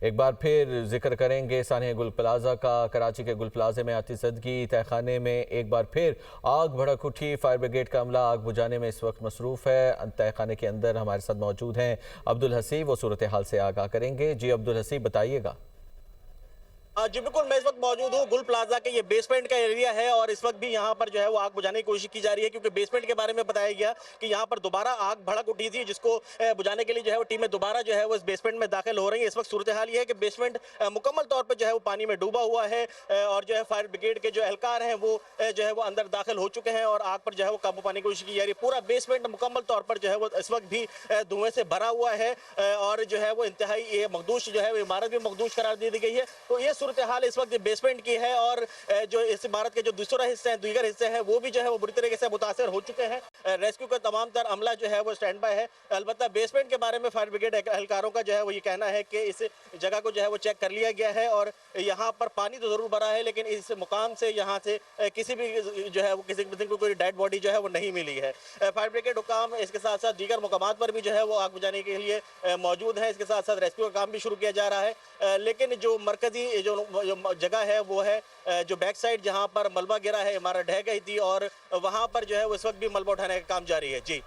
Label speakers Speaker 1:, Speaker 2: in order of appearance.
Speaker 1: एक बार फिर जिक्र करेंगे सानिया गुल प्लाजा का। कराची के गुल प्लाजे में आतिशदगी तहखाने में एक बार फिर आग भड़क उठी। फायर ब्रिगेड का अमला आग बुझाने में इस वक्त मसरूफ है। तहखाने के अंदर हमारे साथ मौजूद हैं अब्दुल हसीब, वो सूरत हाल से आगाह करेंगे। जी अब्दुल हसीब, बताइएगा।
Speaker 2: जी बिल्कुल, मैं इस वक्त मौजूद हूँ गुल प्लाजा के। ये बेसमेंट का एरिया है और इस वक्त भी यहाँ पर जो है वो आग बुझाने की कोशिश की जा रही है, क्योंकि बेसमेंट के बारे में बताया गया कि यहाँ पर दोबारा आग भड़क उठी थी, जिसको बुझाने के लिए जो है वो टीमें दोबारा जो है वो इस बेसमेंट में दाखिल हो रही है। इस वक्त सूरत हाल ये है कि बेसमेंट मुकम्मल तौर पर जो है वो पानी में डूबा हुआ है और जो है फायर ब्रिगेड के जो एहलकार हैं वो जो है वो अंदर दाखिल हो चुके हैं और आग पर जो है वो काबू पाने की कोशिश की जा रही है। पूरा बेसमेंट मुकम्मल तौर पर जो है वो इस वक्त भी धुएं से भरा हुआ है और जो है वो इंतहाई ये मखदूश जो है वो इमारत भी मखदूश करार दी गई है। तो ये सूरत हाल इस वक्त बेसमेंट की है और जो इस इमारत के जो दूसरा हिस्से हैं, दीगर हिस्से हैं, वो भी जो है वो बुरी तरीके से मुतासर हो चुके हैं। रेस्क्यू का तमाम तर अमला जो है वो स्टैंड बाय है। अलबत्ता बेसमेंट के बारे में फायर ब्रिगेड एहलकारों का जो है वो ये कहना है कि इस जगह को जो है वो चेक कर लिया गया है और यहाँ पर पानी तो जरूर भरा है, लेकिन इस मुकाम से यहाँ से किसी भी जो है वो किसी किस्म की कोई डेड बॉडी जो है वो नहीं मिली है। फायर ब्रिगेड हुकाम इसके साथ साथ दीगर मुकामात पर भी जो है वो आग बुझाने के लिए मौजूद है। इसके साथ साथ रेस्क्यू का काम भी शुरू किया जा रहा है, लेकिन जो मरकजी जो जगह है वो है जो बैक साइड जहां पर मलबा गिरा है, इमारत ढह गई थी और वहां पर जो है उस वक्त भी मलबा उठाने का काम जारी है। जी।